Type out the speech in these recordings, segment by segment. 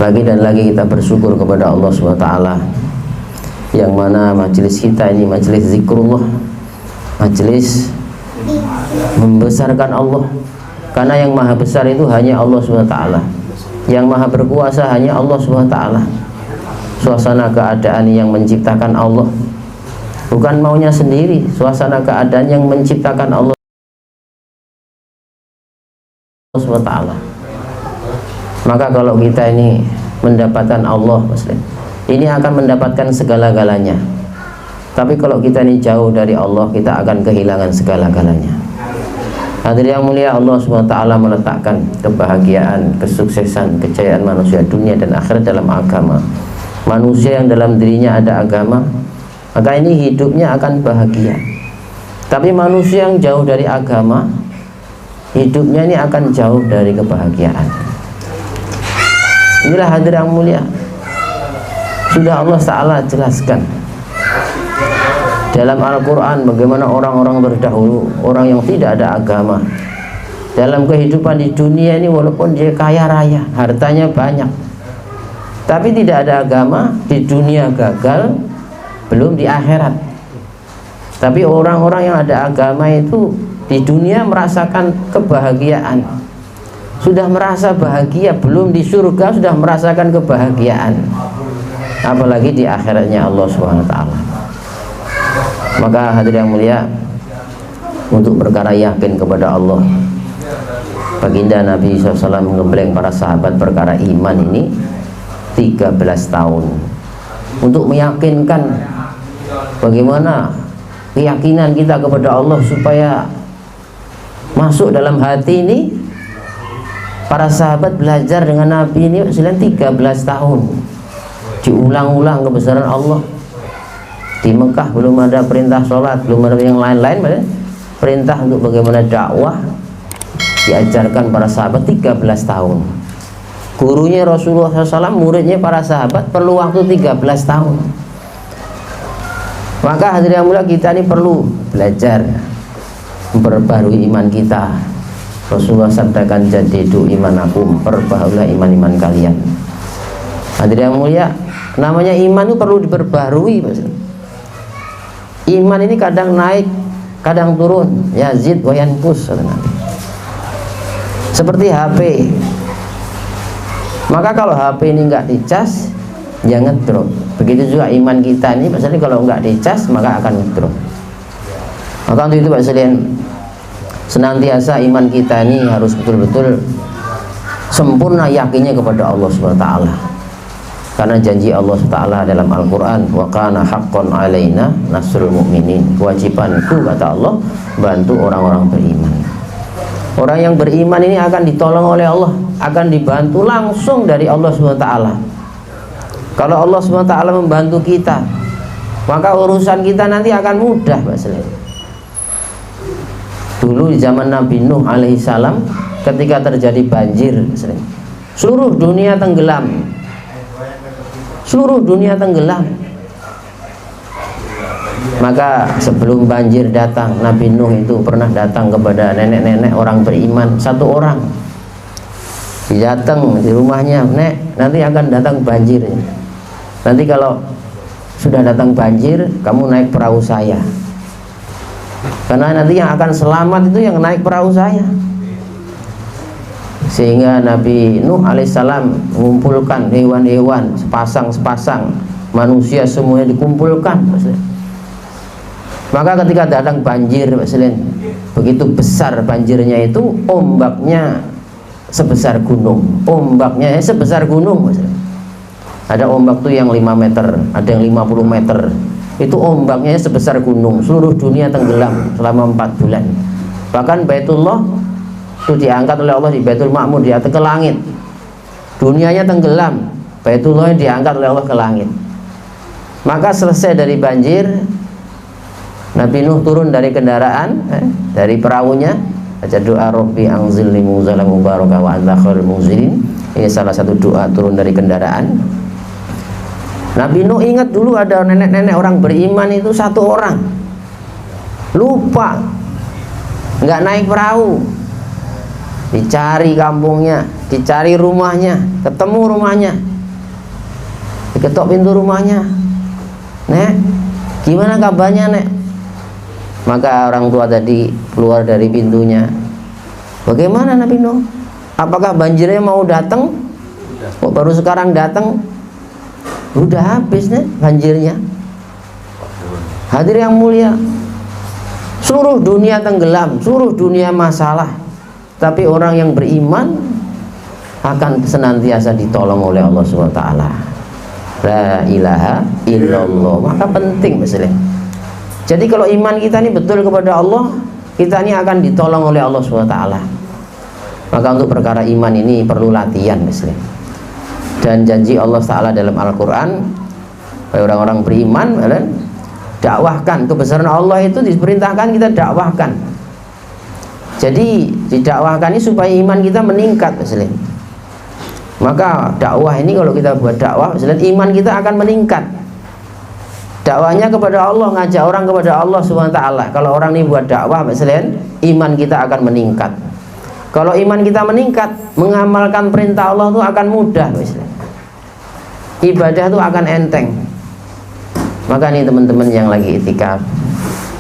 Lagi dan lagi kita bersyukur kepada Allah SWT, yang mana majelis kita ini majelis zikrullah, majelis membesarkan Allah. Karena yang maha besar itu hanya Allah SWT, yang maha berkuasa hanya Allah SWT. Suasana keadaan yang menciptakan Allah, bukan maunya sendiri. Suasana keadaan yang menciptakan Allah SWT. Maka kalau kita ini mendapatkan Allah, ini akan mendapatkan segala-galanya. Tapi kalau kita ini jauh dari Allah, kita akan kehilangan segala-galanya. Hadirin yang mulia, Allah SWT meletakkan kebahagiaan, kesuksesan, kejayaan manusia dunia dan akhirat dalam agama. Manusia yang dalam dirinya ada agama, maka ini hidupnya akan bahagia. Tapi manusia yang jauh dari agama, hidupnya ini akan jauh dari kebahagiaan. Inilah hadirin yang mulia, sudah Allah Ta'ala jelaskan dalam Al-Quran bagaimana orang-orang terdahulu, orang yang tidak ada agama, dalam kehidupan di dunia ini walaupun dia kaya raya, hartanya banyak, tapi tidak ada agama, di dunia gagal, belum di akhirat. Tapi orang-orang yang ada agama itu di dunia merasakan kebahagiaan, sudah merasa bahagia, belum di surga sudah merasakan kebahagiaan, apalagi di akhiratnya Allah SWT. Maka hadirin yang mulia, untuk perkara yakin kepada Allah, baginda Nabi SAW mengembleng para sahabat perkara iman ini 13 tahun untuk meyakinkan bagaimana keyakinan kita kepada Allah supaya masuk dalam hati ini. Para sahabat belajar dengan Nabi ini 13 tahun, diulang-ulang kebesaran Allah. Di Mekah belum ada perintah sholat, belum ada yang lain-lain, perintah untuk bagaimana dakwah diajarkan para sahabat 13 tahun. Gurunya Rasulullah SAW, muridnya para sahabat perlu waktu 13 tahun. Maka hadirin yang mulia, kita ini perlu belajar memperbarui iman kita. Rasulullah sabdakan, jadidu imanakum, perbaharulah iman-iman kalian. Hadirin yang mulia, namanya iman itu perlu diperbarui. Iman ini kadang naik, kadang turun, yazid wa yanqus, kata Nabi. Seperti HP. Maka kalau HP ini enggak dicas, ya ngedrop. Begitu juga iman kita ini, misalnya kalau enggak dicas maka akan ngedrop. Maka untuk itu Pak sekalian, senantiasa iman kita ini harus betul-betul sempurna yakinnya kepada Allah SWT. Karena janji Allah SWT dalam Al-Quran, wa kana haqqan alaina nasrul mu'minin, kewajibanku kata Allah bantu orang-orang beriman. Orang yang beriman ini akan ditolong oleh Allah, akan dibantu langsung dari Allah SWT. Kalau Allah SWT membantu kita, maka urusan kita nanti akan mudah Pak Selain. Dulu di zaman Nabi Nuh alaihissalam, ketika terjadi banjir, seluruh dunia tenggelam. Seluruh dunia tenggelam. Maka sebelum banjir datang, Nabi Nuh itu pernah datang kepada nenek-nenek orang beriman, satu orang. Datang di rumahnya, "Nek, nanti akan datang banjir. Nanti kalau sudah datang banjir, kamu naik perahu saya. Karena nanti yang akan selamat itu yang naik perahu saya." Sehingga Nabi Nuh alaihissalam mengumpulkan hewan-hewan sepasang-sepasang, manusia semuanya dikumpulkan. Maka ketika datang banjir, begitu besar banjirnya itu, ombaknya sebesar gunung. Ombaknya sebesar gunung. Ada ombak tuh yang 5 meter, ada yang 50 meter. Itu ombaknya sebesar gunung. Seluruh dunia tenggelam selama 4 bulan. Bahkan Baitullah itu diangkat oleh Allah di Baitul Ma'mur, di atas ke langit. Dunianya tenggelam, Baitullah diangkat oleh Allah ke langit. Maka selesai dari banjir, Nabi Nuh turun dari kendaraan, dari perahunya, baca doa Rabbi anzilni munzalan mubarakah wa anta khairul munzilin. Ini salah satu doa turun dari kendaraan. Nabi Nuh ingat dulu ada nenek-nenek orang beriman itu satu orang, lupa, nggak naik perahu. Dicari kampungnya, dicari rumahnya, ketemu rumahnya, Diketok pintu rumahnya. Nek, gimana kabarnya, Nek? Maka orang tua tadi keluar dari pintunya. Bagaimana Nabi Nuh? Apakah banjirnya mau datang? Kok baru sekarang datang? Udah habis nih banjirnya. Hadir yang mulia, seluruh dunia tenggelam, seluruh dunia masalah, tapi orang yang beriman akan senantiasa ditolong oleh Allah SWT. La ilaha illallah. Maka penting Muslim. Jadi kalau iman kita ini betul kepada Allah, kita ini akan ditolong oleh Allah SWT. Maka untuk perkara iman ini perlu latihan Muslim. Dan janji Allah Ta'ala dalam Al-Quran, orang-orang beriman dakwahkan kebesaran Allah, itu diperintahkan kita dakwahkan. Jadi didakwahkan ini supaya iman kita meningkat Muslim. Maka dakwah ini kalau kita buat dakwah Muslim, iman kita akan meningkat. Dakwahnya kepada Allah, ngajak orang kepada Allah SWT. Kalau orang ini buat dakwah Muslim, iman kita akan meningkat. Kalau iman kita meningkat, mengamalkan perintah Allah itu akan mudah Muslim. Ibadah itu akan enteng. Maka nih teman-teman yang lagi itikaf,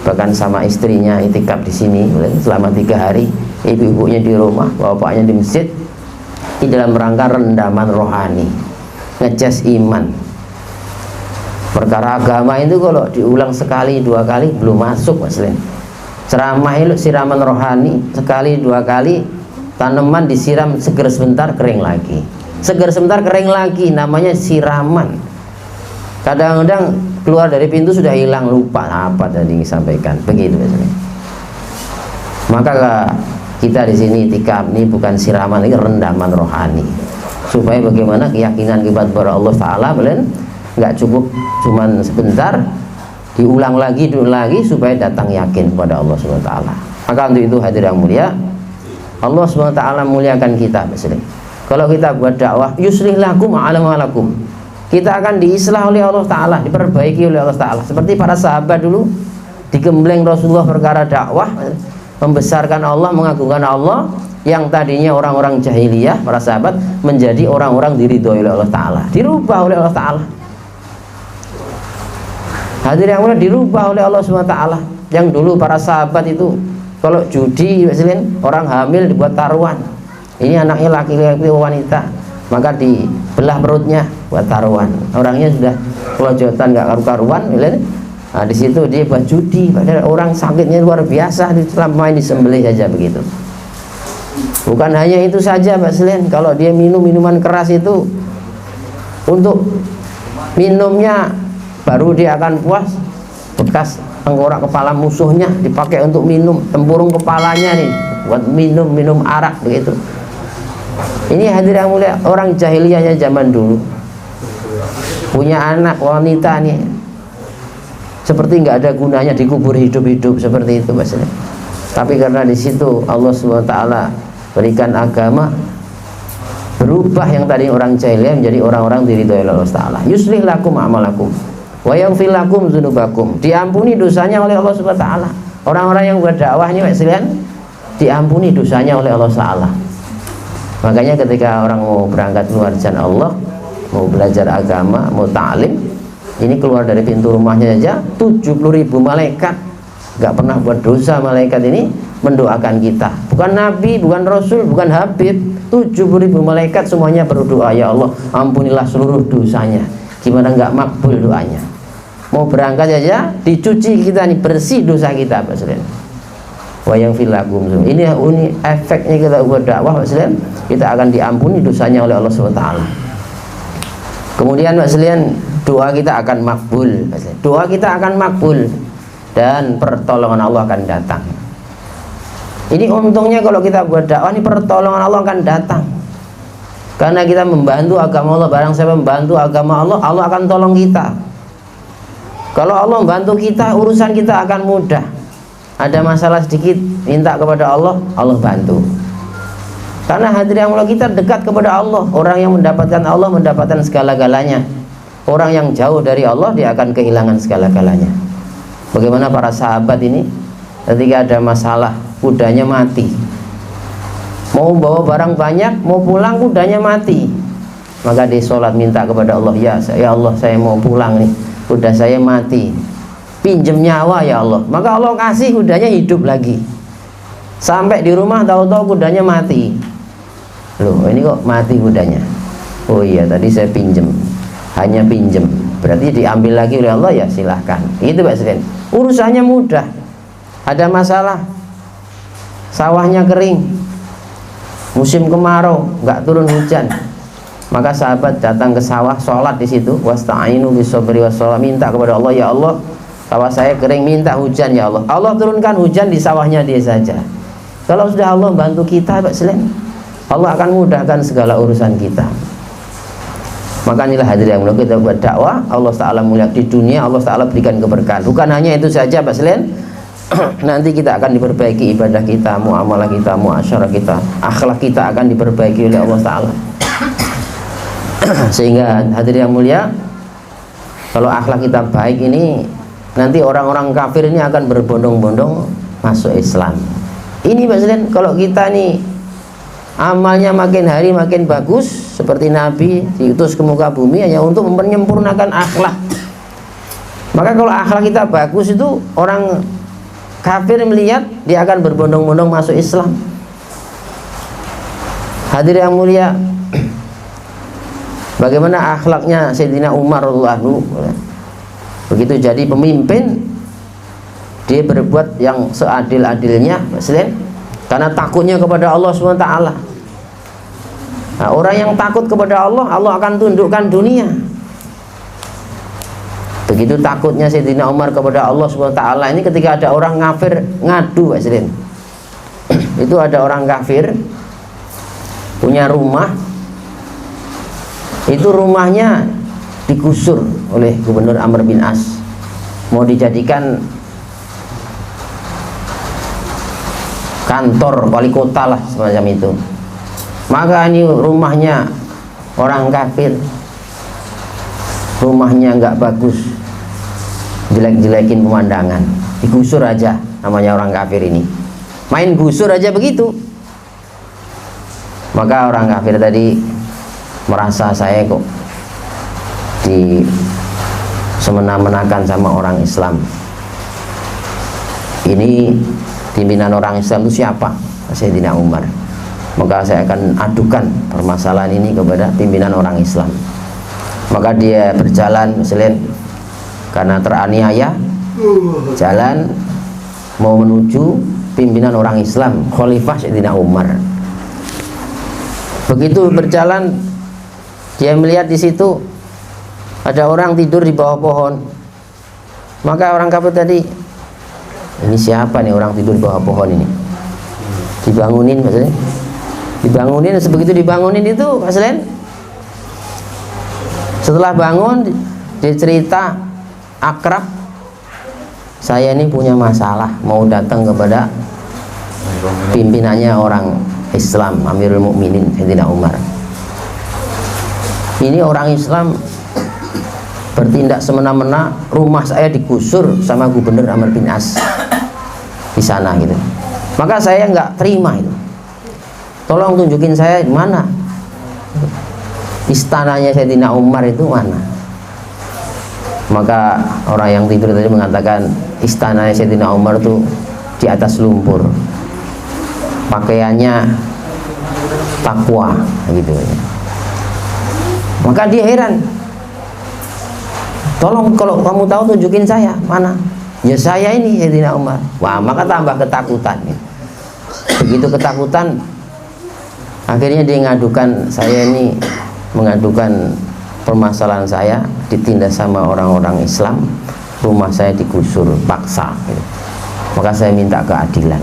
bahkan sama istrinya itikaf di sini selama 3 hari, ibu-ibunya di rumah, bapaknya di masjid, di dalam rangka rendaman rohani, ngecas iman. Perkara agama itu kalau diulang sekali 2 kali belum masuk Muslim. Ceramah itu siraman rohani, sekali 2 kali, tanaman disiram seger sebentar kering lagi, seger sebentar kering lagi, namanya siraman. Kadang-kadang keluar dari pintu sudah hilang, lupa apa tadi disampaikan, begitu Muslim. Maka kita di sini itikaf ini bukan siraman, ini rendaman rohani, supaya bagaimana keyakinan kepada Allah Ta'ala nggak cukup cuman sebentar, diulang lagi supaya datang yakin kepada Allah SWT. Maka untuk itu hadir yang mulia, Allah SWT muliakan kita Muslim. Kalau kita buat dakwah, yuslih lakum a'lamalakum, kita akan diislah oleh Allah Ta'ala, diperbaiki oleh Allah Ta'ala. Seperti para sahabat dulu digembleng Rasulullah perkara dakwah, membesarkan Allah, mengagungkan Allah. Yang tadinya orang-orang jahiliyah, para sahabat menjadi orang-orang diridhoi oleh Allah Ta'ala, dirubah oleh Allah Ta'ala. Hadir yang mulia, dirubah oleh Allah SWT. Yang dulu para sahabat itu kalau judi orang hamil dibuat taruhan, ini anaknya laki-laki wanita, maka dibelah perutnya buat taruhan. Orangnya sudah kelojotan nggak karu-karuan, nah, di situ dia buat judi, padahal orang sakitnya luar biasa, selama ini disembelih saja begitu. Bukan hanya itu saja Mbak Selin, kalau dia minum minuman keras itu, untuk minumnya baru dia akan puas, bekas tengkorak kepala musuhnya dipakai untuk minum, tempurung kepalanya nih buat minum arak begitu. Ini hadir yang mulia, orang jahiliyahnya zaman dulu punya anak wanita nih, seperti nggak ada gunanya, dikubur hidup-hidup seperti itu Mas. Tapi karena di situ Allah SWT berikan agama, berubah yang tadi orang jahiliyah menjadi orang-orang diridhoi oleh Allah Ta'ala. Yuslih lakum a'malakum wa yaghfir lakum dzunubakum, diampuni dosanya oleh Allah SWT. Orang-orang yang berdakwah ini sekalian diampuni dosanya oleh Allah Ta'ala. Makanya ketika orang mau berangkat keluar jalan Allah, mau belajar agama, mau ta'lim, ini keluar dari pintu rumahnya saja 70.000 malaikat, gak pernah buat dosa. Malaikat ini mendoakan kita, bukan nabi, bukan rasul, bukan habib. 70.000 malaikat semuanya berdoa, ya Allah ampunilah seluruh dosanya. Gimana nggak makbul doanya? Mau berangkat saja dicuci kita nih, bersih dosa kita Pak Selen. Wayang filakum, ini efeknya kita buat dakwah Pak Selen, kita akan diampuni dosanya oleh Allah SWT. Kemudian Pak Selen, doa kita akan makbul, doa kita akan makbul, dan pertolongan Allah akan datang. Ini untungnya kalau kita buat dakwah ini, pertolongan Allah akan datang. Karena kita membantu agama Allah, barang siapa membantu agama Allah, Allah akan tolong kita. Kalau Allah membantu kita, urusan kita akan mudah. Ada masalah sedikit, minta kepada Allah, Allah bantu. Karena hadir yang mulia, kita dekat kepada Allah. Orang yang mendapatkan Allah mendapatkan segala-galanya. Orang yang jauh dari Allah, dia akan kehilangan segala-galanya. Bagaimana para sahabat ini ketika ada masalah, kudanya mati, mau bawa barang banyak, mau pulang kudanya mati. Maka dia sholat minta kepada Allah, ya Allah saya mau pulang nih, kuda saya mati, pinjem nyawa ya Allah. Maka Allah kasih kudanya hidup lagi. Sampai di rumah tahu-tahu kudanya mati. Loh, ini kok mati kudanya? Oh iya, tadi saya pinjem, hanya pinjem. Berarti diambil lagi oleh Allah, ya silahkan. Itu Pak Sren. Urusannya mudah. Ada masalah, sawahnya kering, musim kemarau, nggak turun hujan. Maka sahabat datang ke sawah, sholat di situ, wasta'inu bisobri wassalam, minta kepada Allah, ya Allah, sawah saya kering, minta hujan ya Allah. Allah turunkan hujan di sawahnya dia saja. Kalau sudah Allah bantu kita Pak Selain, Allah akan mudahkan segala urusan kita. Maka inilah hadirin yang mulia, kita buat dakwah, Allah Ta'ala mulia di dunia, Allah Ta'ala berikan keberkahan. Bukan hanya itu saja Pak Selain, nanti kita akan diperbaiki ibadah kita, muamalah kita, muasyarah kita, akhlak kita akan diperbaiki oleh Allah Ta'ala. Sehingga hadirin yang mulia, kalau akhlak kita baik ini, nanti orang-orang kafir ini akan berbondong-bondong masuk Islam. Ini Pak Selain, kalau kita nih amalnya makin hari makin bagus, seperti Nabi diutus ke muka bumi hanya untuk menyempurnakan akhlak. Maka kalau akhlak kita bagus itu, orang kafir melihat, dia akan berbondong-bondong masuk Islam. Hadirin yang mulia, bagaimana akhlaknya Sayyidina Umar radhiyallahu anhu. Begitu jadi pemimpin, dia berbuat yang seadil-adilnya, karena takutnya kepada Allah SWT. Nah, orang yang takut kepada Allah, Allah akan tundukkan dunia. Begitu takutnya Sayyidina Umar kepada Allah SWT. Ini ketika ada orang kafir ngadu, itu ada orang kafir punya rumah, itu rumahnya digusur oleh Gubernur Amr bin As, mau dijadikan kantor wali kota lah, semacam itu. Maka ini rumahnya orang kafir, rumahnya nggak bagus, jelek-jelekin pemandangan, digusur aja. Namanya orang kafir ini, main gusur aja begitu. Maka orang kafir tadi merasa, saya kok di semena-menakan sama orang Islam. Ini pimpinan orang Islam itu siapa? Sayyidina Umar. Maka saya akan adukan permasalahan ini kepada pimpinan orang Islam. Maka dia berjalan selain karena teraniaya, jalan mau menuju pimpinan orang Islam, Khalifah Sayyidina Umar. Begitu berjalan, dia melihat di situ ada orang tidur di bawah pohon. Maka orang kafir tadi, ini siapa nih orang tidur di bawah pohon ini? Dibangunin maksudnya. Dibangunin, sebegitu dibangunin itu Pak Selain, setelah bangun dia cerita akrab, saya ini punya masalah, mau datang kepada pimpinannya orang Islam, Amirul Mukminin Sayyidina Umar. Ini orang Islam bertindak semena-mena, rumah saya digusur sama Gubernur Amr bin As di sana gitu. Maka saya nggak terima itu. Tolong tunjukin saya di mana istananya Sayyidina Umar itu mana. Maka orang yang tidur tadi mengatakan istananya Sayyidina Umar itu di atas lumpur, pakaiannya takwa gitu. Maka dia heran, tolong kalau kamu tahu tunjukin saya mana. Ya saya ini Sayyidina Umar. Wah, maka tambah ketakutan. Begitu ketakutan, akhirnya dia mengadukan, saya ini mengadukan permasalahan saya, ditindas sama orang-orang Islam, rumah saya digusur paksa gitu. Maka saya minta keadilan.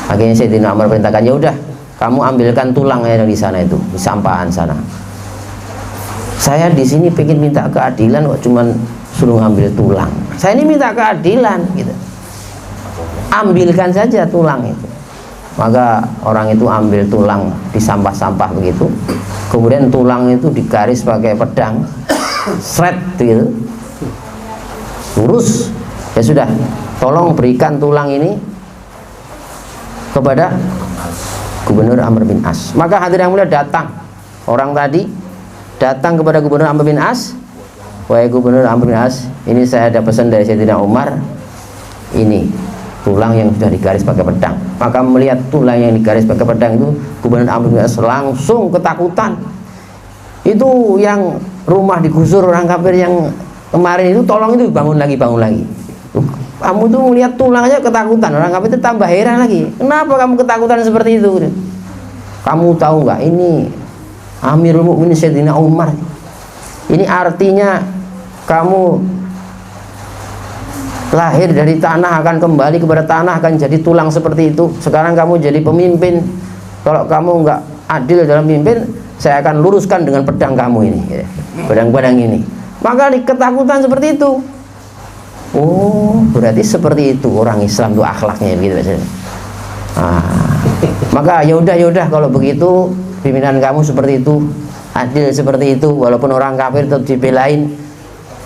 Akhirnya Sayyidina Umar perintahkan, ya udah kamu ambilkan tulang yang di sana itu, di sampahan sana. Saya di sini pengen minta keadilan kok cuman suruh ngambil tulang. Saya ini minta keadilan gitu. Ambilkan saja tulang itu. Maka orang itu ambil tulang di sampah-sampah begitu. Kemudian tulang itu digaris pakai pedang, sret gitu, lurus. Ya sudah, tolong berikan tulang ini kepada Gubernur Amr bin As. Maka hadirin yang mulia, datang orang tadi datang kepada Gubernur Amr bin As, wahai Gubernur Amr bin As, ini saya ada pesan dari Sayyidina Umar, ini tulang yang sudah digaris pakai pedang. Maka melihat tulang yang digaris pakai pedang itu, Gubernur Amr bin As langsung ketakutan. Itu yang rumah digusur orang kafir yang kemarin itu, tolong itu bangun lagi. Kamu tuh melihat tulang aja ketakutan. Orang kafir itu tambah heran lagi. Kenapa kamu ketakutan seperti itu? Kamu tahu nggak, ini Amirul Mukminin Sayyidina Umar. Ini artinya kamu lahir dari tanah akan kembali kepada tanah, akan jadi tulang seperti itu. Sekarang kamu jadi pemimpin. Kalau kamu nggak adil dalam pimpin, saya akan luruskan dengan pedang kamu ini, pedang-pedang ini. Maka ketakutan seperti itu. Oh, berarti seperti itu orang Islam tuh akhlaknya, begitu. Maka yaudah kalau begitu pimpinan kamu seperti itu, adil seperti itu, walaupun orang kafir tetap dibelain,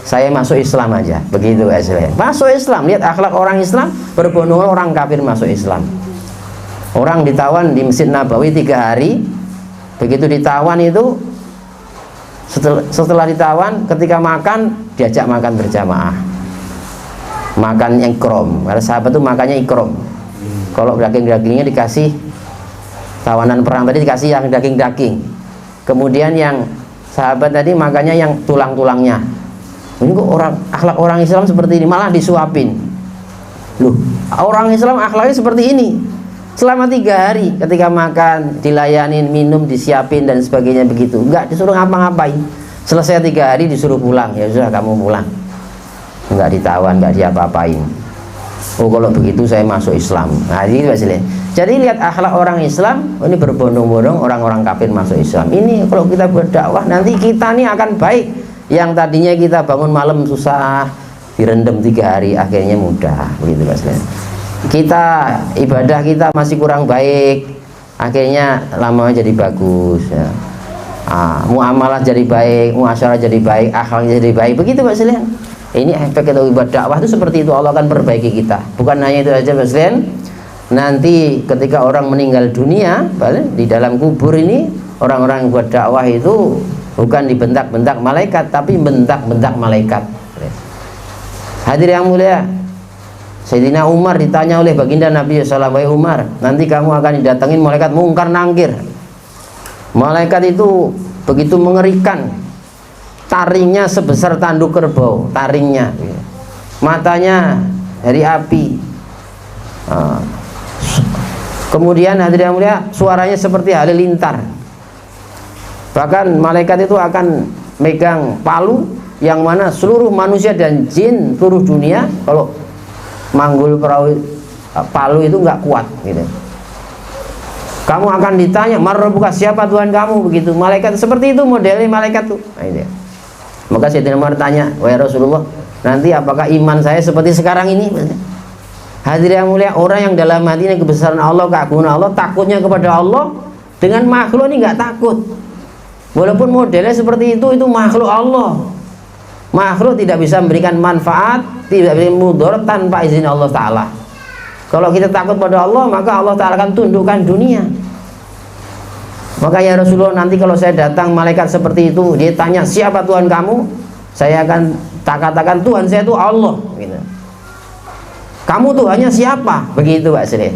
saya masuk Islam aja, begitu Islam. Masuk Islam, lihat akhlak orang Islam, berbondong orang kafir masuk Islam. Orang ditawan di Masjid Nabawi 3 hari, begitu ditawan itu, setelah ditawan, ketika makan diajak makan berjamaah, makan ikram. Karena sahabat itu makannya ikram. Kalau daging-dagingnya dikasih, tawanan perang tadi dikasih yang daging-daging. Kemudian yang sahabat tadi makannya yang tulang-tulangnya. Ini kok akhlak orang Islam seperti ini, malah disuapin. Loh, orang Islam akhlaknya seperti ini. Selama 3 hari ketika makan, dilayanin, minum, disiapin dan sebagainya begitu. Enggak disuruh ngapa-ngapain. Selesai 3 hari disuruh pulang. Ya sudah, kamu pulang. Enggak ditawan, enggak diapa-apain. Oh, kalau begitu saya masuk Islam. Nah, gitu hasilnya. Jadi lihat akhlak orang Islam, ini berbondong-bondong orang-orang kafir masuk Islam. Ini kalau kita berdakwah, nanti kita nih akan baik. Yang tadinya kita bangun malam susah, direndam 3 hari, akhirnya mudah, begitu hasilnya. Kita ibadah kita masih kurang baik, akhirnya lama-lama jadi bagus ya. Muamalah jadi baik, muasyarah jadi baik, akhlaknya jadi baik, begitu Pak Selian. Ini efek kita ibadah dakwah itu seperti itu. Allah akan perbaiki kita. Bukan hanya itu aja Pak Selian. Nanti ketika orang meninggal dunia, di dalam kubur ini, orang-orang yang buat dakwah itu bukan dibentak-bentak malaikat, tapi bentak-bentak malaikat. Hadir yang mulia, Sayyidina Umar ditanya oleh baginda Nabi sallallahu alaihi wasallam, Umar, nanti kamu akan didatengin malaikat mungkar nangkir. Malaikat itu begitu mengerikan, taringnya sebesar tanduk kerbau, taringnya, matanya dari api. Kemudian hadirin yang mulia, suaranya seperti halilintar. Bahkan malaikat itu akan megang palu yang mana seluruh manusia dan jin seluruh dunia kalau manggul perahu palu itu nggak kuat gitu. Kamu akan ditanya, "Marrabbuka, siapa Tuhan kamu?" Begitu. Malaikat seperti itu modelnya malaikat tuh. Nah, ini. Maka Sayyidina Umar tanya, "Wahai Rasulullah, nanti apakah iman saya seperti sekarang ini?" Hadirin yang mulia, orang yang dalam hatinya kebesaran Allah, keagungan Allah, takutnya kepada Allah, dengan makhluk ini nggak takut. Walaupun modelnya seperti itu makhluk Allah. Makhluk tidak bisa memberikan manfaat, tidak bisa mudarat tanpa izin Allah Ta'ala. Kalau kita takut pada Allah, maka Allah Ta'ala akan tundukkan dunia. Maka ya Rasulullah, nanti kalau saya datang malaikat seperti itu, dia tanya, "Siapa Tuhan kamu?" Saya akan katakan, "Tuhan saya itu Allah." Gitu. "Kamu Tuhannya siapa?" Begitu Pak Sri.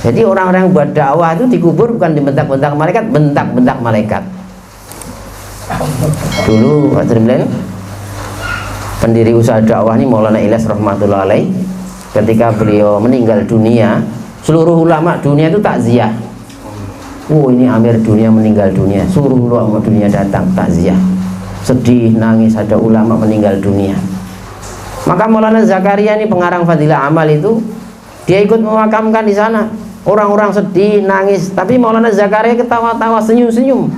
Jadi orang-orang yang buat dakwah itu dikubur bukan dibentak-bentak malaikat, bentak-bentak malaikat. Dulu Pak Sri bilang, pendiri usaha dakwah ini Maulana Ilyas rahmatullah alaih, ketika beliau meninggal dunia, seluruh ulama dunia itu takziah. Oh, ini Amir dunia meninggal dunia, seluruh ulama dunia datang takziah, sedih, nangis, ada ulama meninggal dunia. Maka Maulana Zakaria ini pengarang Fadilah Amal itu, dia ikut memakamkan di sana. Orang-orang sedih, nangis, tapi Maulana Zakaria ketawa-tawa, senyum-senyum,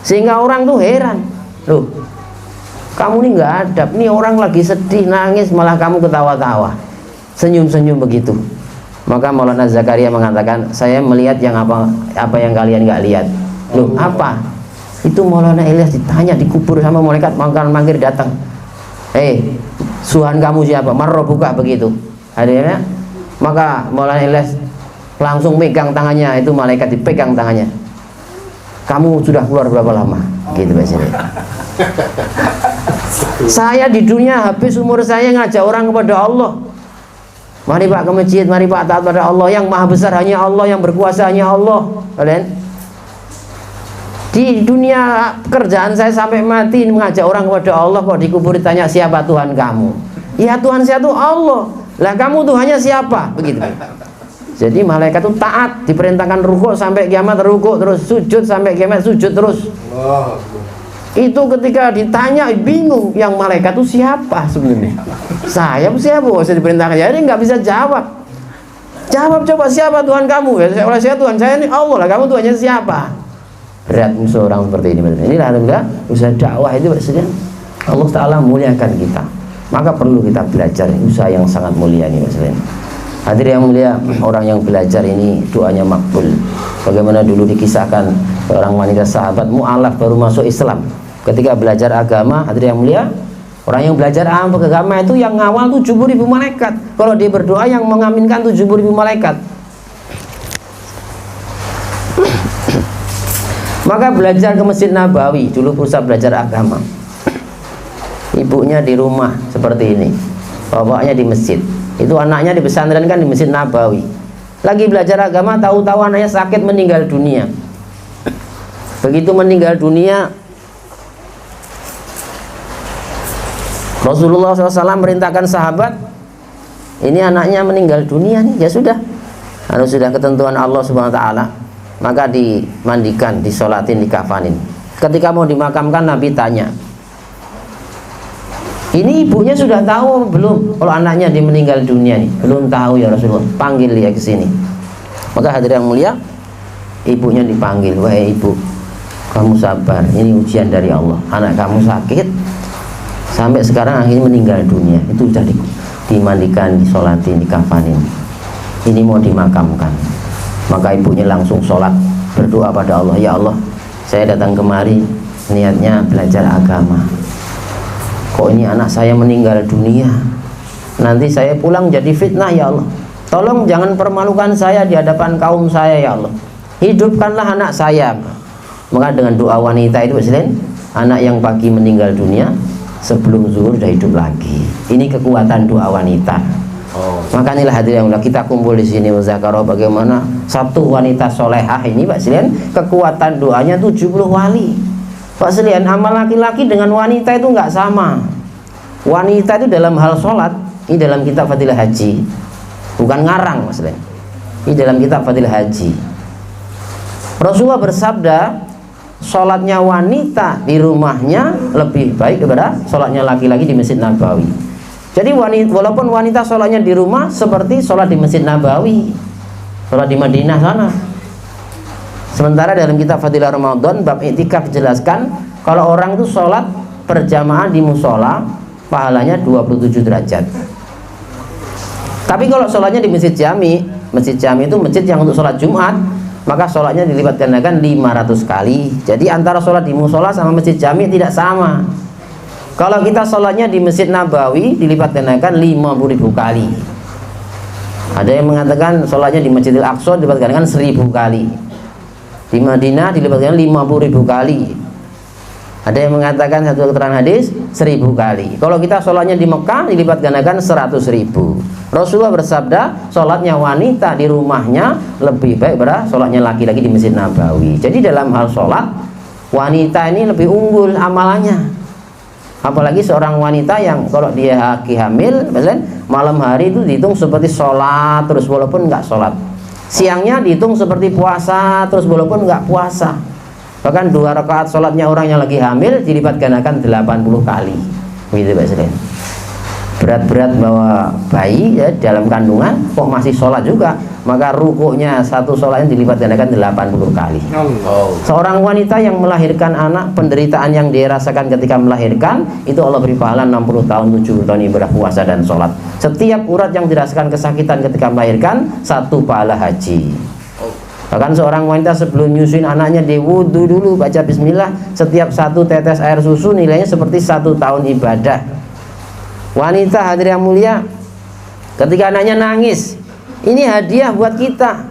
sehingga orang tuh heran, "Loh, kamu ini nggak adab, nih orang lagi sedih, nangis, malah kamu ketawa-tawa, senyum-senyum begitu." Maka Maulana Zakaria mengatakan, "Saya melihat yang apa yang kalian nggak lihat." "Loh, apa?" Itu Maulana Ilyas ditanya, dikubur sama malaikat, mangkir datang. Tuhan kamu siapa?" "Marrabbuka," begitu. Akhirnya maka Maulana Ilyas langsung megang tangannya, itu malaikat dipegang tangannya. kamu sudah keluar berapa lama? Gitu biasanya. Saya di dunia habis umur saya ngajak orang kepada Allah. Mari Pak ke masjid, mari Pak taat pada Allah. Yang maha besar hanya Allah, yang berkuasa hanya Allah. Kalian di dunia pekerjaan saya sampai mati mengajak orang kepada Allah, kok dikubur ditanya siapa Tuhan kamu? Ya Tuhan saya tuh Allah. Lah kamu Tuhannya siapa? Begitu. Jadi malaikat itu taat, diperintahkan rukuk sampai kiamat rukuk terus, sujud sampai kiamat sujud terus. Itu ketika ditanya bingung, yang malaikat itu siapa sebenarnya? Saya siapa? Saya diperintahkan, jadi nggak bisa jawab. Jawab coba, siapa Tuhan kamu? Ya, oleh saya Tuhan saya ini Allah lah, kamu Tuhannya siapa? Berat seorang seperti ini. Inilah alhamdulillah usaha dakwah itu maksudnya Allah Ta'ala muliakan kita, maka perlu kita belajar usaha yang sangat mulia ini maksudnya. Hadirin yang mulia, orang yang belajar ini doanya makbul. Bagaimana dulu dikisahkan seorang wanita sahabat mu'alaf baru masuk Islam, ketika belajar agama, hadirin yang mulia, orang yang belajar agama itu yang ngawal 70.000 malaikat. Kalau dia berdoa yang mengaminkan 70.000 malaikat. Maka belajar ke Masjid Nabawi, dulu pusat belajar agama. Ibunya di rumah seperti ini, bapaknya di masjid. Itu anaknya di pesantren kan di Masjid Nabawi. Lagi belajar agama, tahu-tahu anaknya sakit meninggal dunia. Begitu meninggal dunia, Rasulullah SAW merintahkan sahabat, ini anaknya meninggal dunia nih, ya sudah, harus sudah ketentuan Allah Subhanahu Wa Taala. Maka dimandikan, disolatin, dikafanin. Ketika mau dimakamkan, Nabi tanya, ini ibunya sudah tahu belum kalau anaknya dia meninggal dunia nih? Belum tahu ya Rasulullah. Panggil dia ke sini. Maka hadirin yang mulia, ibunya dipanggil. Wahai ibu, kamu sabar, ini ujian dari Allah. Anak kamu sakit sampai sekarang akhirnya meninggal dunia. Itu sudah dimandikan, disolatin, dikafanin. Ini mau dimakamkan. Maka ibunya langsung sholat, berdoa pada Allah, ya Allah, saya datang kemari niatnya belajar agama, kok ini anak saya meninggal dunia, nanti saya pulang jadi fitnah ya Allah, tolong jangan permalukan saya di hadapan kaum saya ya Allah, hidupkanlah anak saya. Maka dengan doa wanita itu selain anak yang pagi meninggal dunia, sebelum zuhur sudah hidup lagi. Ini kekuatan doa wanita. Makanya hadirin yang kita kumpul di sini muzakarah bagaimana satu wanita solehah ini Pak Silian, kekuatan doanya 70 wali. Pak Silian, amal laki-laki dengan wanita itu nggak sama. Wanita itu dalam hal sholat, ini dalam kitab Fadilah Haji, bukan ngarang Mas Silian. Ini dalam kitab Fadilah Haji. Rasulullah bersabda, sholatnya wanita di rumahnya lebih baik daripada sholatnya laki-laki di Masjid Nabawi. Jadi walaupun wanita sholatnya di rumah seperti sholat di Masjid Nabawi, sholat di Madinah sana. Sementara dalam kitab Fadilah Ramadan bab i'tikaf dijelaskan kalau orang itu sholat berjamaah di musola pahalanya 27 derajat. Tapi kalau sholatnya di Masjid Jami itu masjid yang untuk sholat Jumat, maka sholatnya dilipat gandakan 500 kali. Jadi antara sholat di musola sama Masjid Jami tidak sama. Kalau kita sholatnya di Masjid Nabawi dilipat gandakan 50.000 kali. Ada yang mengatakan sholatnya di Masjidil Aqsa dilipat gandakan 1000 kali. Di Madinah dilipat gandakan 50.000 kali. Ada yang mengatakan satu keterangan hadis 1000 kali. Kalau kita sholatnya di Mekah dilipat gandakan 100.000. Rasulullah bersabda, sholatnya wanita di rumahnya lebih baik daripada sholatnya laki-laki di Masjid Nabawi. Jadi dalam hal sholat, wanita ini lebih unggul amalannya. Apalagi seorang wanita yang kalau dia lagi hamil, misalnya malam hari itu dihitung seperti sholat terus walaupun nggak sholat, siangnya dihitung seperti puasa terus walaupun nggak puasa. Bahkan 2 rakaat sholatnya orang yang lagi hamil dilipat gandakan 80 kali. Begitu Pak Selain. Berat-berat bawa bayi ya, dalam kandungan kok masih sholat juga, maka rukuknya satu sholatnya dilipat gandakan 80 kali. Seorang wanita yang melahirkan anak, penderitaan yang dia rasakan ketika melahirkan itu Allah beri pahala 60 tahun 70 tahun ibadah puasa dan sholat. Setiap urat yang dirasakan kesakitan ketika melahirkan, 1 pahala haji. Bahkan seorang wanita sebelum nyusuin anaknya dia wudhu dulu, baca bismillah, setiap 1 tetes air susu nilainya seperti 1 tahun ibadah. Wanita hadirin yang mulia, ketika anaknya nangis, ini hadiah buat kita.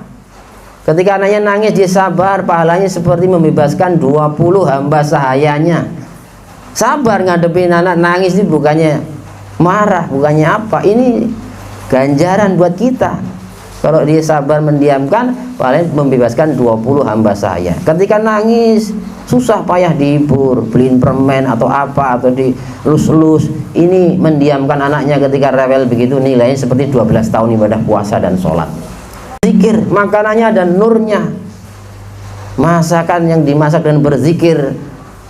Ketika anaknya nangis dia sabar, pahalanya seperti membebaskan 20 hamba sahayanya. Sabar ngadepin anak nangis ini bukannya marah, bukannya apa. Ini ganjaran buat kita. Kalau dia sabar mendiamkan, paling membebaskan 20 hamba sahaya. Ketika nangis, susah payah dihibur, beliin permen atau apa, atau dilus-lus. Ini mendiamkan anaknya ketika rewel begitu, nilainya seperti 12 tahun ibadah puasa dan sholat. Zikir, makanannya dan nurnya. Masakan yang dimasak dan berzikir.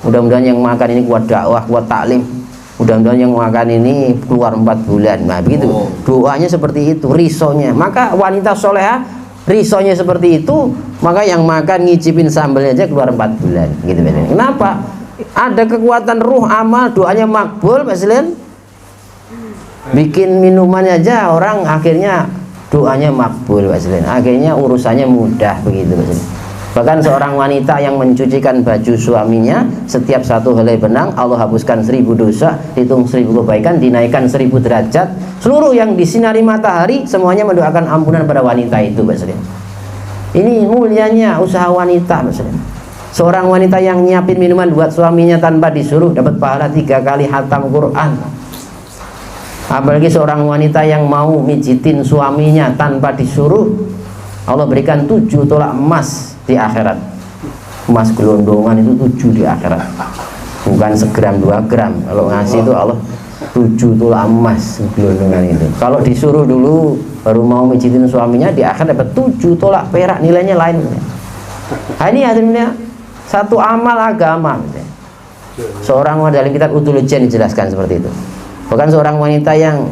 Mudah-mudahan yang makan ini kuat dakwah, kuat taklim. Mudah-mudahan yang makan ini keluar 4 bulan. Nah begitu, doanya seperti itu, risonya. Maka wanita soleha risonya seperti itu, maka yang makan ngicipin sambelnya aja keluar 4 bulan gitu. Kenapa? Ada kekuatan ruh amal, doanya makbul, Pak Selen. Bikin minumannya aja orang akhirnya doanya makbul, Pak Selen. Akhirnya urusannya mudah begitu, Pak Selen. Bahkan seorang wanita yang mencucikan baju suaminya, setiap 1 helai benang Allah hapuskan 1000 dosa, hitung 1000 kebaikan, dinaikkan 1000 derajat. Seluruh yang disinari matahari semuanya mendoakan ampunan pada wanita itu, Pak Selen. Ini mulianya usaha wanita, Pak Selen. Seorang wanita yang nyiapin minuman buat suaminya tanpa disuruh dapat pahala 3 kali hatam Quran. Apalagi seorang wanita yang mau mijitin suaminya tanpa disuruh, Allah berikan 7 tolak emas di akhirat. Emas gelondongan itu 7 di akhirat, bukan segram 2 gram. Kalau ngasih itu Allah 7 tolak emas gelondongan itu. Kalau disuruh dulu baru mau mijitin suaminya, di akhirat dapat 7 tolak perak, nilainya lain. Nah, ini hasilnya satu amal agama. Seorang wanita dalam kitab Utulujen dijelaskan seperti itu. Bahkan seorang wanita yang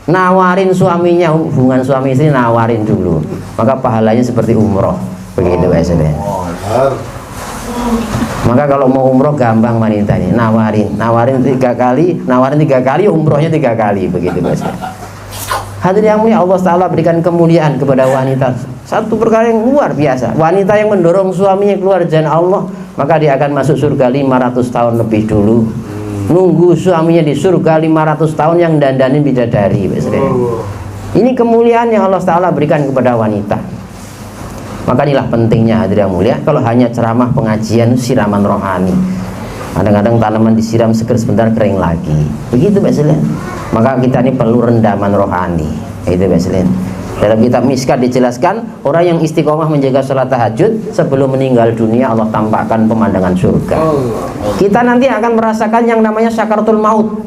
nawarin suaminya, hubungan suami istri nawarin dulu, maka pahalanya seperti umroh begitu, biasanya. Maka kalau mau umroh gampang wanita ini, nawarin 3 kali, nawarin 3 kali, umrohnya 3 kali begitu, biasanya. Hadirin yang mulia, Allah Ta'ala berikan kemuliaan kepada wanita, satu perkara yang luar biasa. Wanita yang mendorong suaminya keluar jalan Allah, maka dia akan masuk surga 500 tahun lebih dulu. Nunggu suaminya di surga 500 tahun yang dandanin bidadari. Ini kemuliaan yang Allah Ta'ala berikan kepada wanita. Maka inilah pentingnya hadirin yang mulia, kalau hanya ceramah pengajian siraman rohani. Kadang-kadang tanaman disiram seger sebentar kering lagi. Begitu Mbak Selin. Maka kita ini perlu rendaman rohani. Itu Mbak Selin. Dalam kitab Miskat dijelaskan, orang yang istiqomah menjaga sholat tahajud sebelum meninggal dunia Allah tampakkan pemandangan surga. Kita nanti akan merasakan yang namanya sakaratul maut.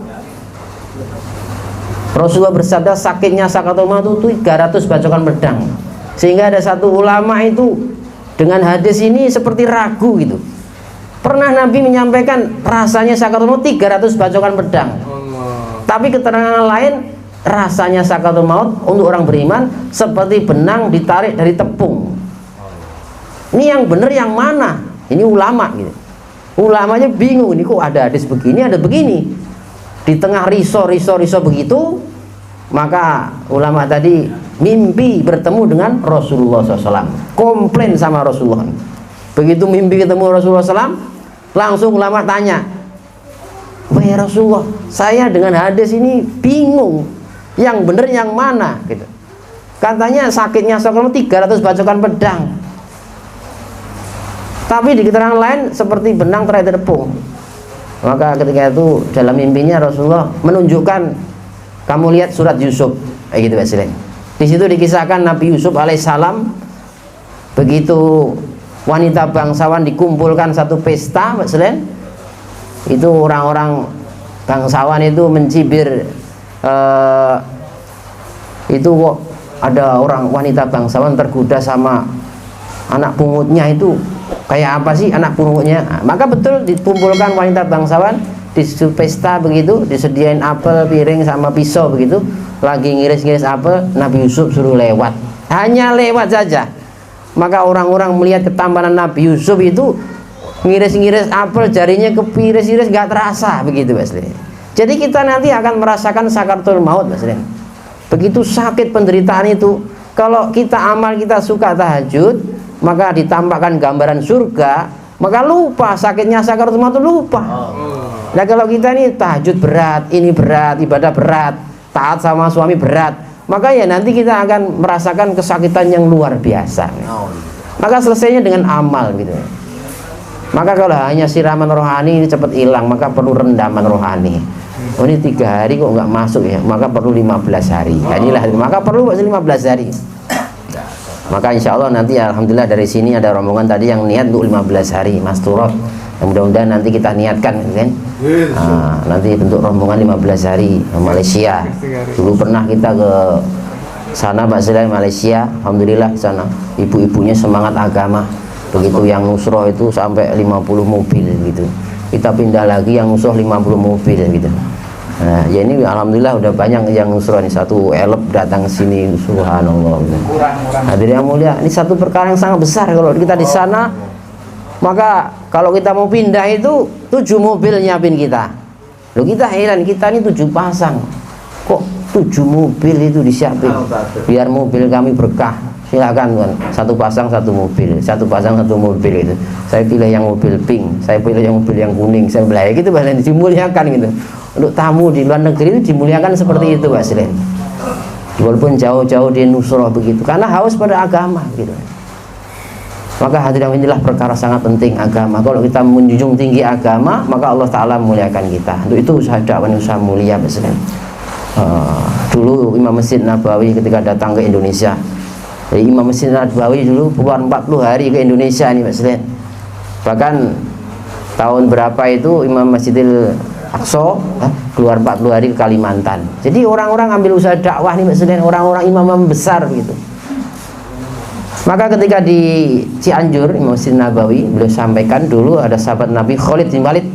Rasulullah bersabda sakitnya sakaratul maut itu 300 bacokan pedang. Sehingga ada satu ulama itu dengan hadis ini seperti ragu gitu. Pernah Nabi menyampaikan rasanya sakaratul maut 300 bacokan pedang. Tapi keterangan lain rasanya sakaratul maut untuk orang beriman seperti benang ditarik dari tepung. Ini yang benar yang mana? Ini ulama gitu. Ulamanya bingung, ini kok ada hadis begini, ada begini. Di tengah riso begitu, maka ulama tadi mimpi bertemu dengan Rasulullah SAW. Komplain sama Rasulullah. Begitu mimpi ketemu Rasulullah SAW, langsung ulama tanya, wahai Rasulullah, saya dengan hadis ini bingung, yang benar yang mana gitu. Katanya sakitnya sakaratul maut 300 bacokan pedang, tapi di keterangan lain seperti benang terakhir tepung. Maka ketika itu dalam mimpinya Rasulullah menunjukkan, kamu lihat surat Yusuf, kayak gitu Pak Sileng. Di situ dikisahkan Nabi Yusuf alaihissalam, begitu wanita bangsawan dikumpulkan satu pesta Pak Sileng, itu orang-orang bangsawan itu mencibir, itu kok ada orang wanita bangsawan tergoda sama anak pungutnya, itu kayak apa sih anak pungutnya. Maka betul dikumpulkan wanita bangsawan di pesta begitu, disediain apel, piring sama pisau begitu, lagi ngiris-ngiris apel, Nabi Yusuf suruh lewat, hanya lewat saja. Maka orang-orang melihat ketampanan Nabi Yusuf itu ngiris-ngiris apel, jarinya kepiris-iris gak terasa begitu Mas. Jadi kita nanti akan merasakan sakaratul maut Mas. Begitu sakit penderitaan itu. Kalau kita amal kita suka tahajud, maka ditampakkan gambaran surga, maka lupa sakitnya sakaratul maut, lupa. Nah kalau kita ini tahajud berat, ini berat, ibadah berat, taat sama suami berat, maka ya nanti kita akan merasakan kesakitan yang luar biasa. maka selesainya dengan amal gitu. Maka kalau hanya siraman rohani ini cepat hilang, maka perlu rendaman rohani. Oh ini 3 hari kok nggak masuk ya, maka perlu 15 hari. Nah, inilah, maka perlu 15 hari. Maka insya Allah nanti alhamdulillah dari sini ada rombongan tadi yang niat untuk 15 hari masturot. Mudah-mudahan nanti kita niatkan kan. Nanti bentuk rombongan 15 hari ke Malaysia. Dulu pernah kita ke sana Pak Selain Malaysia, alhamdulillah sana ibu-ibunya semangat agama. Begitu yang nusroh itu sampai 50 mobil gitu. Kita pindah lagi yang nusroh 50 mobil gitu. Nah, ya ini alhamdulillah udah banyak yang nusroh nih, satu elep datang sini, subhanallah. Hadirin yang mulia, ini satu perkara yang sangat besar kalau kita di sana. Maka kalau kita mau pindah itu 7 mobil nyiapin kita. Loh kita heran, kita ini 7 pasang. Kok 7 mobil itu disiapin? Biar mobil kami berkah. Silakan Tuan, 1 pasang 1 mobil, 1 pasang 1 mobil itu. Saya pilih yang mobil pink, saya pilih yang mobil yang kuning, saya belah gitu bahkan dimuliakan gitu. Untuk tamu di luar negeri itu dimuliakan seperti itu Pak Selain. Walaupun jauh-jauh di nusroh begitu, karena haus pada agama gitu. Maka hadirin inilah perkara sangat penting agama. Kalau kita menjunjung tinggi agama, maka Allah Ta'ala memuliakan kita. Untuk itu usaha dakwah usaha mulia Pak Selain. Dulu Imam Masjid Nabawi ketika datang ke Indonesia, Imam Masjid Nabawi dulu keluar 40 hari ke Indonesia nih Pak Selain. Bahkan tahun berapa itu Imam Masjidil Aqsa keluar 40 hari ke Kalimantan. Jadi orang-orang ambil usaha dakwah nih Pak Selain, orang-orang imam besar gitu. Maka ketika di Cianjur Imam Masjid Nabawi, beliau sampaikan dulu ada sahabat Nabi Khalid bin Walid.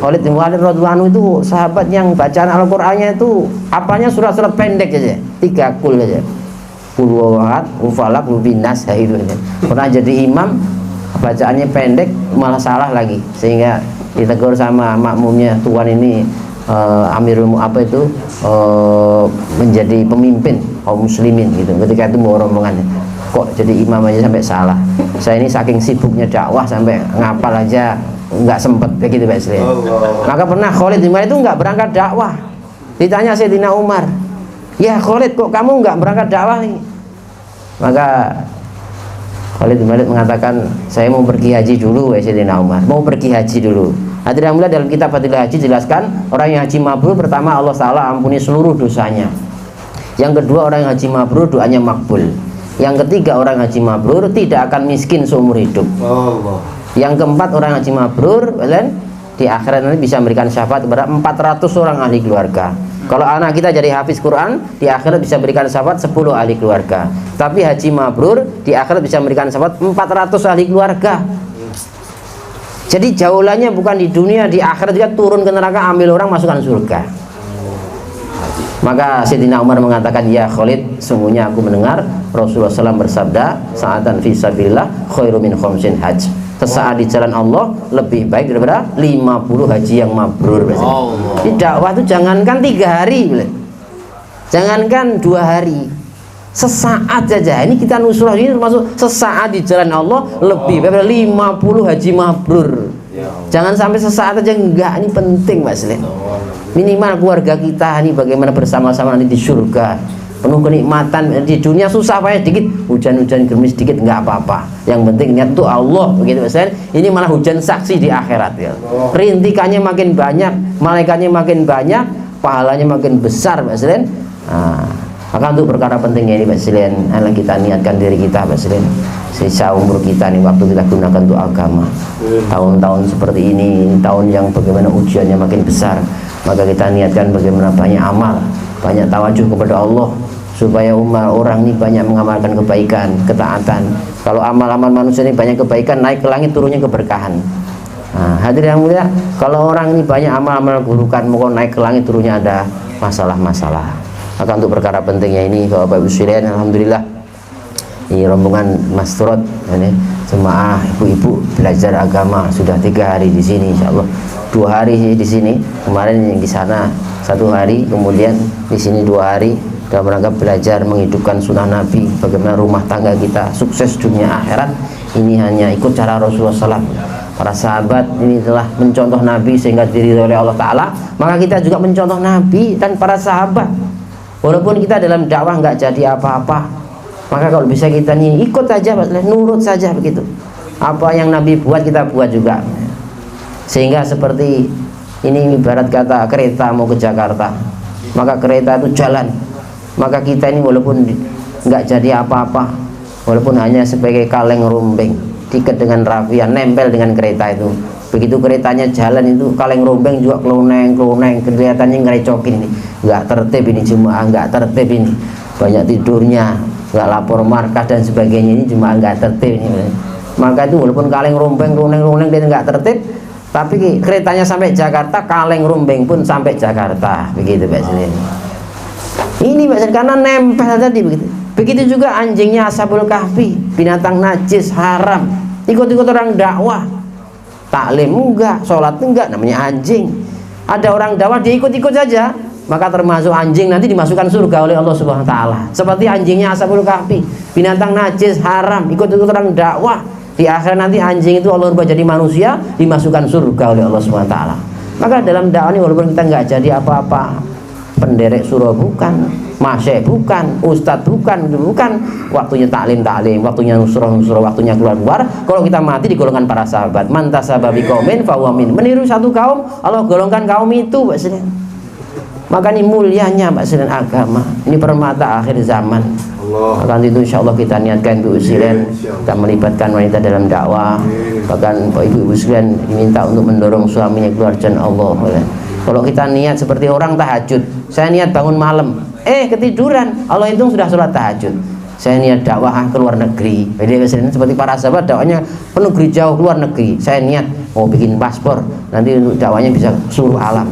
Khalid bin Walid radhiyallahu anhu itu sahabat yang bacaan Al-Qur'annya itu apanya surat-surat pendek aja, 3 kul aja. Qul huwalahad, Falaq, Nas, itu aja. Pernah jadi imam, bacaannya pendek malah salah lagi, sehingga ditegur sama makmumnya, tuan ini amirul apa itu menjadi pemimpin kaum muslimin gitu. Ketika itu mau rombongannya, kok jadi imam aja sampai salah. Saya ini saking sibuknya dakwah sampai ngapal aja nggak sempet kayak gitu Pak Selain. Maka pernah Khalid bin Walid itu nggak berangkat dakwah. Ditanya Sayyidina Umar, ya Khalid kok kamu nggak berangkat dakwah nih? Maka Khalid bin Walid mengatakan, saya mau pergi haji dulu ya Sayyidina Umar, mau pergi haji dulu. Hadirin mulai dalam kitab Fadilah Haji jelaskan, orang yang haji mabrur pertama Allah Ta'ala ampuni seluruh dosanya. Yang kedua orang yang haji mabrur doanya makbul. Yang ketiga orang haji mabrur tidak akan miskin seumur hidup. Yang keempat orang haji mabrur di akhirat nanti bisa memberikan syafaat kepada 400 orang ahli keluarga. Kalau anak kita jadi hafiz Quran, di akhirat bisa berikan syafaat 10 ahli keluarga. Tapi haji mabrur di akhirat bisa memberikan syafaat 400 ahli keluarga. Jadi jaulannya bukan di dunia, di akhirat juga turun ke neraka ambil orang masukkan surga. Maka Sayyidina Umar mengatakan, ya Khalid, sungguhnya aku mendengar Rasulullah SAW bersabda, sa'atan fi sabilillah khairu min khamsin hajj. Sesaat di jalan Allah lebih baik daripada 50 haji yang mabrur. Di dakwah itu jangankan 3 hari, jangankan 2 hari, sesaat saja. Ini kita nusrah ini termasuk sesaat di jalan Allah lebih baik daripada 50 haji mabrur. Jangan sampai sesaat aja, enggak. Ini penting Mas Lin. Minimal keluarga kita ini bagaimana bersama-sama nanti di surga, penuh kenikmatan. Di dunia susah payah dikit, hujan-hujan gerimis dikit nggak apa-apa, yang penting niat tuh Allah, begitu Mas. Ini malah hujan saksi di akhirat ya. Rintikannya makin banyak, malaikatnya makin banyak, pahalanya makin besar Mas Lin. Maka untuk perkara pentingnya ini Pak Selain, alah kita niatkan diri kita Pak Selain, sisa umur kita nih waktu kita gunakan untuk agama. Tahun-tahun seperti ini, tahun yang bagaimana ujiannya makin besar, maka kita niatkan bagaimana banyak amal, banyak tawajuh kepada Allah, supaya umat orang ini banyak mengamalkan kebaikan, ketaatan. Kalau amal-amal manusia ini banyak kebaikan, naik ke langit, turunnya keberkahan. Hadirin yang mulia, kalau orang ini banyak amal-amal keburukan, mau naik ke langit, turunnya ada masalah-masalah. Maka untuk perkara pentingnya ini Bapak Ibu sekalian, alhamdulillah ini rombongan Mas Turut ini jemaah ibu-ibu belajar agama sudah 3 hari di sini, insyaallah 2 hari di sini, kemarin yang di sana 1 hari, kemudian di sini 2 hari dalam rangka belajar menghidupkan sunnah Nabi, bagaimana rumah tangga kita sukses dunia akhirat. Ini hanya ikut cara Rasulullah SAW. Para sahabat ini telah mencontoh Nabi sehingga diridhoi oleh Allah Ta'ala, maka kita juga mencontoh Nabi dan para sahabat. Walaupun kita dalam dakwah nggak jadi apa-apa, Maka kalau bisa kita nih ikut aja, nurut saja begitu. Apa yang Nabi buat kita buat juga. Sehingga seperti ini ibarat kata kereta mau ke Jakarta. Maka kereta itu jalan. Maka kita ini walaupun nggak jadi apa-apa, walaupun hanya sebagai kaleng rombeng, diikat dengan rafia, nempel dengan kereta itu. Begitu keretanya jalan itu kaleng rombeng juga kloneng kelihatannya ngerecokin ini. Nggak tertib ini jemaah, nggak tertib ini. Banyak tidurnya, nggak lapor markah dan sebagainya, ini cuma nggak tertib ini. Maka itu walaupun kaleng rombeng dia nggak tertib, tapi keretanya sampai Jakarta, kaleng rombeng pun sampai Jakarta, begitu Pak Selin. Ini Pak Selin karena nempel tadi begitu. Begitu juga anjingnya Ashabul Kahfi, binatang najis haram, ikut-ikut orang dakwah, taklim enggak, sholat enggak, namanya anjing. Ada orang dakwah dia ikut-ikut saja, maka termasuk anjing nanti dimasukkan surga oleh Allah Subhanahu wa taala. Seperti anjingnya Ashabul Kahfi, binatang najis haram, ikut-ikut orang dakwah. Di akhir nanti anjing itu Allah rubah jadi manusia, dimasukkan surga oleh Allah Subhanahu wa taala. Maka dalam dakwah ini walaupun kita nggak jadi apa-apa, penderek surah bukan, masyayikh bukan, ustadz bukan, waktunya taklim, waktunya nusrah, waktunya keluar. Kalau kita mati di golongan para sahabat, mantasababi qaumin fahuwa min. Meniru satu kaum, Allah golongkan kaum itu, Pak Seden. Maka ini mulianya Pak Seden agama. Ini permata akhir zaman. Maka itu insya Allah kita niatkan Bu Usilen, kita melibatkan wanita dalam dakwah. Bahkan Pak Ibu sekalian diminta untuk mendorong suaminya keluar jalan Allah. Kalau kita niat seperti orang tahajud, saya niat bangun malam, ketiduran, Allah hitung sudah sholat tahajud. Saya niat dakwah ke luar negeri, jadi seperti para sahabat dakwahnya ke negeri jauh, keluar negeri. Saya niat mau bikin paspor, nanti untuk dakwahnya bisa ke seluruh alam.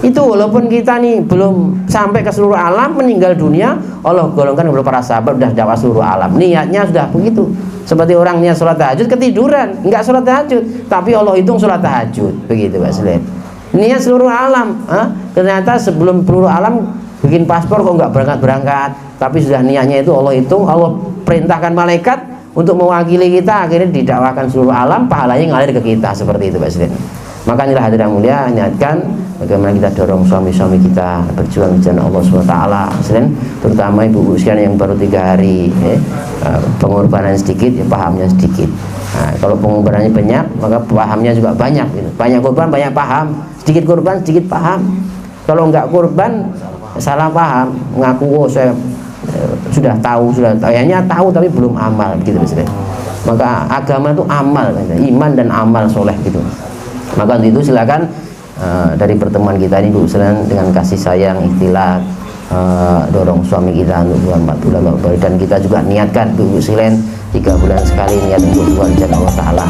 Itu walaupun kita nih belum sampai ke seluruh alam, meninggal dunia, Allah golongkan kepada para sahabat udah dakwah seluruh alam. Niatnya sudah begitu. Seperti orang niat sholat tahajud ketiduran, enggak sholat tahajud, tapi Allah hitung sholat tahajud, begitu Pak Selain. Niat seluruh alam, ternyata sebelum seluruh alam bikin paspor kok nggak berangkat, tapi sudah niatnya itu Allah hitung, Allah perintahkan malaikat untuk mewakili kita, akhirnya didakwakan seluruh alam, pahalanya ngalir ke kita, seperti itu Pak Presiden. Maka inilah hadirin mulia, niatkan bagaimana kita dorong suami-suami kita berjuang di jalan Allah SWT, terutama ibu-ibu sekalian yang baru 3 hari, pengorbanan sedikit, ya pahamnya sedikit. Nah, kalau pengorbanannya banyak, maka pahamnya juga banyak. Gitu. Banyak korban, banyak paham. Sedikit korban, sedikit paham. Kalau enggak korban, salah paham, mengaku saya sudah tahu, kayaknya tahu tapi belum amal, gitu Presiden. Maka agama itu amal, iman dan amal soleh gitu. Maka untuk itu silakan dari pertemuan kita ini Bu Selain dengan kasih sayang, ikhtilat, dorong suami kita untuk 4 bulan dan kita juga niatkan Bu Selain 3 bulan sekali niat untuk keluar jalan Allah Ta'ala.